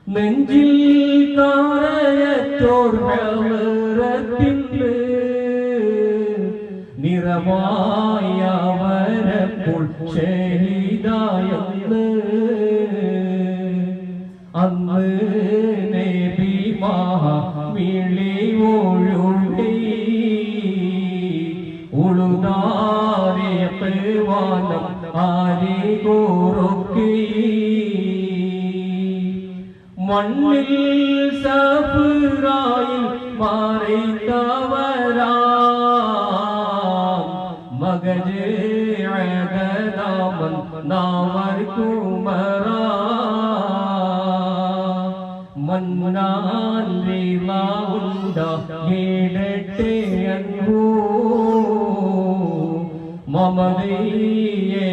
നെഞ്ചിൽ കാരയറ്റോർ ഹളറത്തിൻ്റെ നിറമായ വരപ്പോൾ ഷഹീദായെന്ന് അന്ന് നബി മഹാവിളി ഒഴുകി ഉളുനാരിയ വാനം ആരി കോറുക്കി മണ്ണിൽ സഫറായിൽ മറിത്തവരാ മഗജ് അദനാമൻ നാവർ കുമറാ മന്നാൻ ലീലാവുണ്ട കേടട്ടെ അൻഹു മമദയെ